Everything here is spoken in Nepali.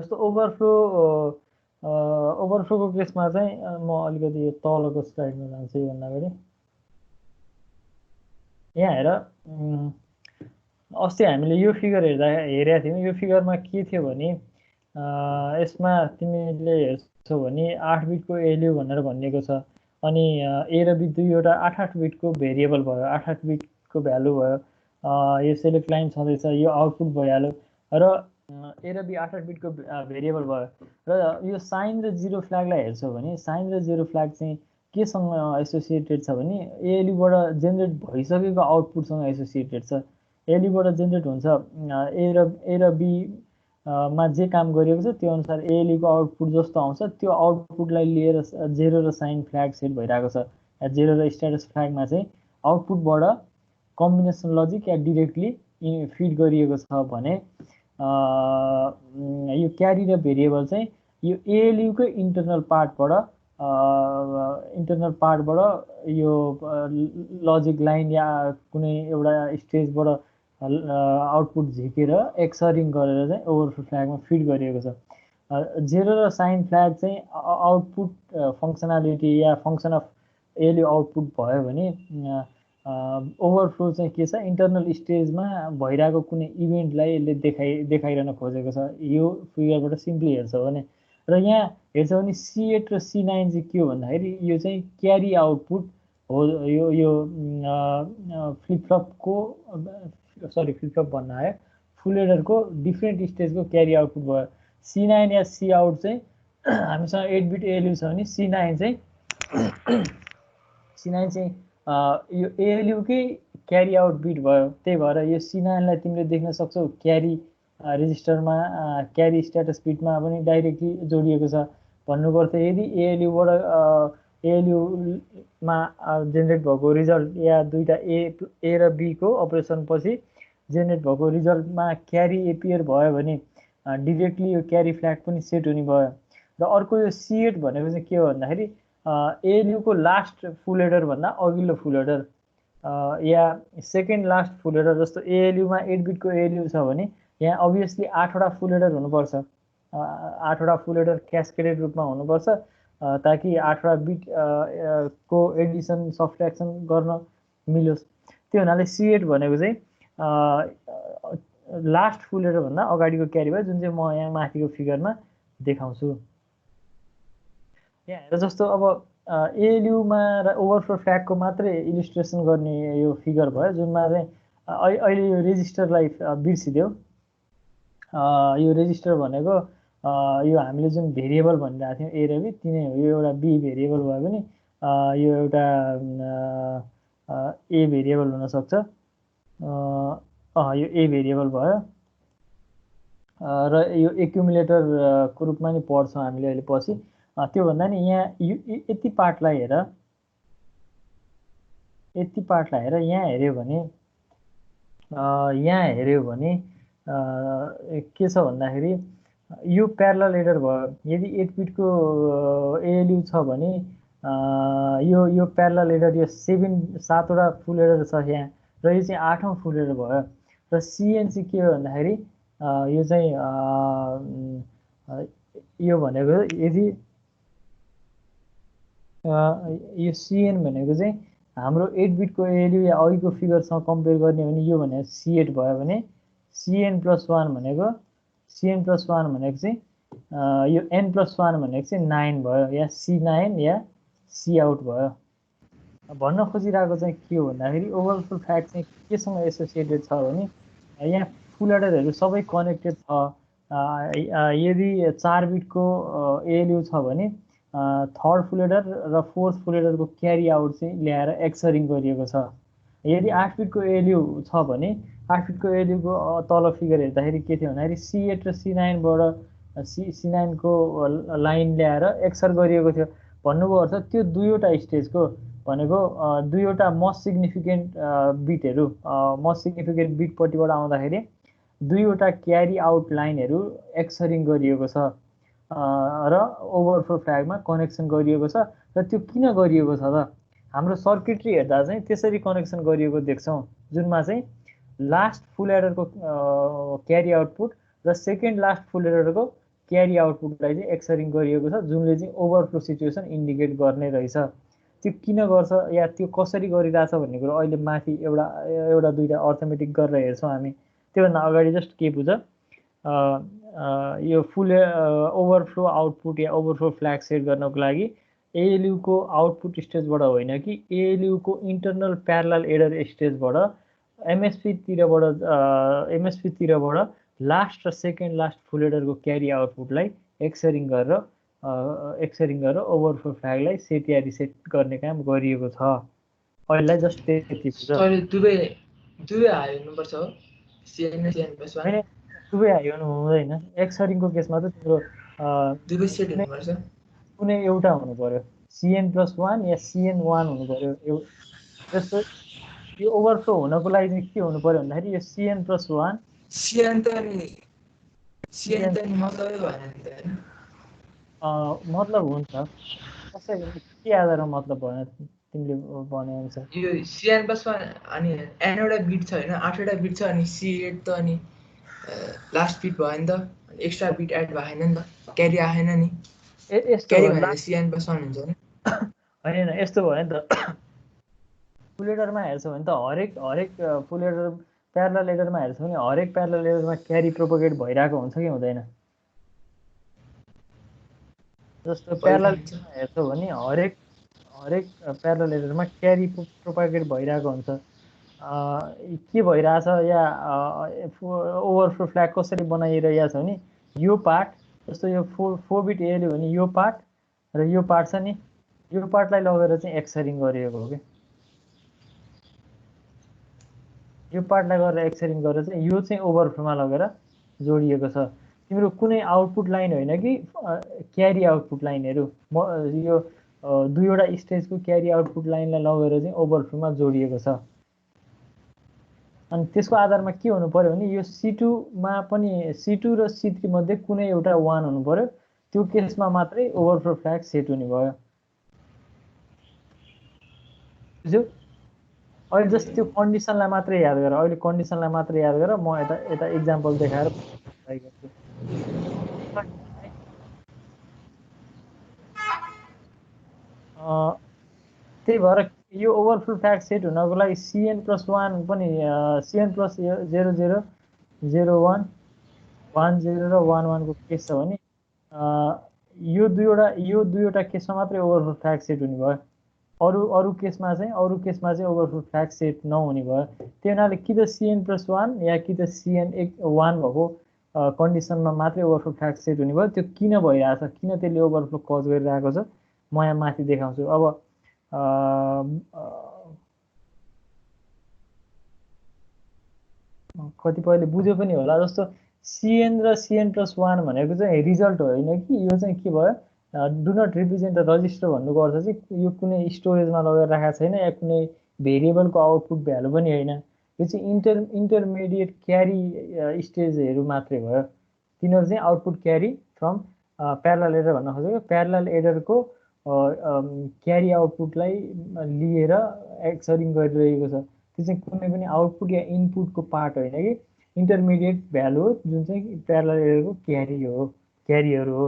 जस्तो ओभरफ्लोको केसमा चाहिँ म अलिकति यो तलको स्लाइडमा जान्छु योभन्दा अगाडि। यहाँ हेर अस्ति हामीले यो फिगर हेरेका थियौँ। यो फिगरमा के थियो भने यसमा तिमीले हेर्छौ भने 8 बिटको एलयु भनेर भनिएको छ। अनि ए र बी दुईवटा 8-8 बिटको भेरिएबल भयो, 8-8 बिटको भ्यालु भयो। यो सेलेक्ट लाइन छँदैछ, यो आउटपुट भइहाल्यो र ए र बी 8-8 बिटको भेरिएबल भयो। र यो साइन र जिरो फ्ल्यागलाई हेर्छौ भने साइन र जिरो फ्ल्याग चाहिँ केसँग एसोसिएटेड छ भने एएलयुबाट जेनेरेट भइसकेको आउटपुटसँग एसोसिएटेड छ। एएलयुबाट जेनेरेट हुन्छ ए र बी मा जे काम गरिएको छ त्यो अनुसार एएलयुको आउटपुट जस्तो आउँछ, त्यो आउटपुटलाई लिएर जेरो र साइन फ्ल्याग सेट भइरहेको छ। जेरो र स्ट्याटस फ्ल्यागमा चाहिँ आउटपुटबाट कम्बिनेसन लजिक या डिरेक्टली फिड गरिएको छ भने यो क्यारी र भेरिएबल चाहिँ यो एएलयुकै इन्टरनल पार्टबाट यो लजिक लाइन या कुनै एउटा स्टेजबाट आउटपुट झिकेर एक्सरिङ गरेर चाहिँ ओभरफ्लो फ्ल्यागमा फिड गरिएको छ। जेरो र साइन फ्ल्याग चाहिँ आउटपुट फङ्सनालिटी या फङ्सन अफ एएलयु आउटपुट भयो भने ओभरफ्लो चाहिँ के छ, इन्टरनल स्टेजमा भइरहेको कुनै इभेन्टलाई यसले देखाइरहन खोजेको छ। यो फिगरबाट सिम्पली हेर्छौ भने र यहाँ हेर्छौ भने C8 र C9 चाहिँ के हो भन्दाखेरि यो चाहिँ क्यारी आउटपुट हो। यो फ्लिपफ्लपको फ्लिपफ्लप भन्न आयो, फुल एडरको डिफ्रेन्ट स्टेजको क्यारी आउटपुट भयो। C9 या C आउट चाहिँ हामीसँग 8 बिट एएलयु छ भने C9 चाहिँ यो एएलयुकै क्यारी आउट बिट भयो। त्यही भएर यो C9 लाई तिमीले देख्न सक्छौ क्यारी रेजिस्टरमा, क्यारी स्ट्याटस बिटमा पनि डाइरेक्टली जोडिएको छ। भन्नुपर्छ यदि एएलयुमा जेनेरेट भएको रिजल्ट या दुईटा ए र बी को अपरेसन पछि जेनेरेट भएको रिजल्टमा क्यारी एपियर भयो भने डिरेक्टली यो क्यारी फ्ल्याग पनि सेट हुने भयो। र अर्को यो C8 भनेको चाहिँ के हो भन्दाखेरि एएलयुको लास्ट फुल एडर भन्दा अघिल्लो फुल एडर या सेकेन्ड लास्ट फुल एडर। जस्तो एएलयुमा 8 बिटको एएलयु छ भने यहाँ अभियसली 8वटा फुल एडर हुनुपर्छ, 8वटा फुल एडर क्यास्केडेड रूपमा हुनुपर्छ ताकि 8वटा बिट को एडिसन सब्ट्र्याक्सन गर्न मिलोस्। त्यो हुनाले C8 भनेको चाहिँ लास्ट फुल एडर भन्दा अगाडिको क्यारी भयो, जुन चाहिँ म यहाँ माथिको फिगरमा देखाउँछु। यहाँ हेर जस्तो अब एएलयुमा र ओभरफ्लो फ्ल्यागको मात्रै इलिस्ट्रेसन गर्ने यो फिगर भयो, जुनमा चाहिँ अहिले यो रेजिस्टरलाई बिर्सिदेऊ। यो रेजिस्टर भनेको यो हामीले जुन भेरिएबल भनिरहेको थियौँ ए र बी तिनै हो। यो एउटा बी भेरिएबल भयो भने यो एउटा ए भेरिएबल हुनसक्छ। यो ए भेरिएबल भयो र यो एक्युमुलेटरको रूपमा नि पढ्छौँ हामीले अहिले पछि। त्यो भन्दा नि यहाँ यति पार्टलाई हेर, यहाँ हेऱ्यो भने के छ भन्दाखेरि यो प्यारलल एडर भयो। यदि 8 बिटको एएलयु छ भने यो प्यारलल एडर यो 7वटा फुल एडर छ यहाँ र यो चाहिँ 8औं फुल एडर भयो। र CN चाहिँ के हो भन्दाखेरि यो चाहिँ यो भनेको यदि यो CN भनेको चाहिँ हाम्रो 8 बिटको एएलयु या अघिको फिगरसँग कम्पेयर गर्ने भने यो भनेको C8 भयो भने CN+1 भनेको चाहिँ यो N+1 भनेको चाहिँ 9 भयो या C9 या C आउट भयो। भन्न खोजिरहेको चाहिँ के हो भन्दाखेरि ओभरफ्लो फ्ल्याग चाहिँ केसँग एसोसिएटेड छ भने यहाँ फुल एडरहरू सबै कनेक्टेड छ। यदि 4 बिटको एएलयु छ भने थर्ड फुल एडर र फोर्थ फुल एडरको क्यारी आउट चाहिँ ल्याएर एक्सरिङ गरिएको छ। यदि 8 बिटको एएलयु छ भने 8 बिटको एएलयुको तल फिगर हेर्दाखेरि के थियो भन्दाखेरि C8 र C9बाट C9 को लाइन ल्याएर एक्सर गरिएको थियो। भन्नुको अर्थ त्यो दुईवटा स्टेजको भनेको दुईवटा मोस्ट सिग्निफिकेन्ट बिटपट्टिबाट आउँदाखेरि दुईवटा क्यारी आउट लाइनहरू एक्सरिङ गरिएको छ र ओभरफ्लो फ्ल्यागमा कनेक्सन गरिएको छ। र त्यो किन गरिएको छ त? हाम्रो सर्किटरी हेर्दा चाहिँ त्यसरी कनेक्सन गरिएको देख्छौँ, जुनमा चाहिँ लास्ट फुल एडरको क्यारी आउटपुट र सेकेन्ड लास्ट फुल एडरको क्यारी आउटपुटलाई चाहिँ एक्सरिङ गरिएको छ जुनले चाहिँ ओभरफ्लो सिचुएसन इन्डिकेट गर्ने रहेछ। त्यो किन गर्छ या त्यो कसरी गरिरहेछ भन्ने कुरो अहिले माथि एउटा दुईटा अर्थमेटिक गरेर हेर्छौँ हामी। त्योभन्दा अगाडि जस्ट के बुझ यो फुल ओभरफ्लो आउटपुट या ओभरफ्लो फ्ल्याग सेट गर्नको लागि ALU को आउटपुट स्टेजबाट होइन कि ALU को इन्टरनल प्यारलल एडर स्टेजबाट MSP तिरबाट लास्ट र सेकेन्ड लास्ट फुल एडरको क्यारी आउटपुटलाई एक्सरिङ गरेर ओभरफ्लो फ्ल्यागलाई सेट या रिसेट गर्ने काम गरिएको छ। अहिलेलाई जस्ट त्यति बुझ। दुवै हाई हुनुपर्छ हो CN प्लस 1 हैन दुवै हाई हुनु हुँदैन। एक्सरिङको केसमा त तिम्रो दुवै सेट हुनुपर्छ। कुनै एउटा हुनु पर्यो CN+1 या CN1 हुनु पर्यो। जस्तो यो ओभरफ्लो हुनको लागि चाहिँ के हुनु पर्यो भन्दाखेरि यो CN+1 CN त नि मतलबै भएन नि त हैन। मतलब हुन्छ कसरी के आधारमा मतलब भएन तिमीले भने अनुसार यो CN+1 अनि n वटा बिट छ हैन 8 वटा बिट छ अनि C8 त अनि लास्ट बिट भयो नि त एक्स्ट्रा बिट एड भएन नि त क्यारी आएन नि। यस्तो क्यारी भनेर CN+1 हुन्छ नि हैन यस्तो भयो नि त फुल एडरमा हेर्छौ भने त हरेक फुल एडर प्यारलल एडरमा हेर्छौ भने हरेक प्यारलल एडरमा क्यारी प्रोपोगेट भइरहेको हुन्छ कि हुँदैन। जस्तो प्यारलल एडरमा हेर्छौ भने हरेक प्यारलल एडरमा क्यारी प्रोपोगेट भइरहेको हुन्छ। के भइरहेछ या ओभरफ्लो फ्ल्याग कसरी बनाइरहेछ भने यो पार्ट जस्तो यो 4 बिट ALU भने यो पार्ट र यो पार्ट छ नि यो पार्टलाई लगेर चाहिँ एक्सरिङ गरिएको हो कि यो पार्टलाई गरेर एक्सरिङ गरेर चाहिँ यो चाहिँ ओभरफ्लोमा लगेर जोडिएको छ। तिम्रो कुनै आउटपुट लाइन होइन कि क्यारी आउटपुट लाइनहरू यो दुईवटा स्टेजको क्यारी आउटपुट लाइनलाई लगेर चाहिँ ओभरफ्लोमा जोडिएको छ। अनि त्यसको आधारमा के हुनु पर्यो भने यो C2 मा पनि C2 र C3 मध्ये कुनै एउटा 1 हुनु पर्यो। त्यो केसमा मात्रै ओभरफ्लो फ्ल्याग सेट हुने भयो। बुझ्यौ? अहिले जस्ट त्यो कन्डिसनलाई मात्रै याद गर। अहिले कन्डिसनलाई मात्रै याद गर। म यता एक्जाम्पल देखाएर ट्राई गर्छु। त्यही भएर यो ओभरफ्लो फ्ल्याग सेट हुनको लागि CN+1 पनि CN+00 01 10 र 11 को केस छ भने यो दुईवटा केसमा मात्रै ओभरफ्लो फ्ल्याग सेट हुने भयो। अरु केसमा चाहिँ ओभरफ्लो फ्ल्याग सेट नहुने भयो। त्यो हुनाले कि त CN+1 या कि त CN1 भएको कन्डिसनमा मात्रै ओभरफ्लो फ्ल्याग सेट हुने भयो। त्यो किन भइरहेछ किन त्यसले ओभरफ्लो कज गरिरहेको छ म यहाँ माथि देखाउँछु। अब कतिपयले बुझ्यो पनि होला। जस्तो CN र CN+1 भनेको चाहिँ रिजल्ट होइन कि यो चाहिँ के भयो do not represent the register भन्नुको अर्थ चाहिँ यो कुनै स्टोरेजमा लगेर राखेको छैन या कुनै भेरिएबलको आउटपुट भ्यालु पनि होइन। यो चाहिँ इन्टरमिडिएट क्यारी स्टेजहरू मात्रै भयो। तिनीहरू चाहिँ output carry from parallel adder भन्न खोजेको प्यारलल एडरको क्यारी आउटपुटलाई लिएर एक्सरिङ गरिरहेको छ। त्यो चाहिँ कुनै पनि आउटपुट या इनपुटको पार्ट होइन कि इन्टरमिडिएट भ्यालु हो जुन चाहिँ प्यारलल एडरको क्यारीहरू हो।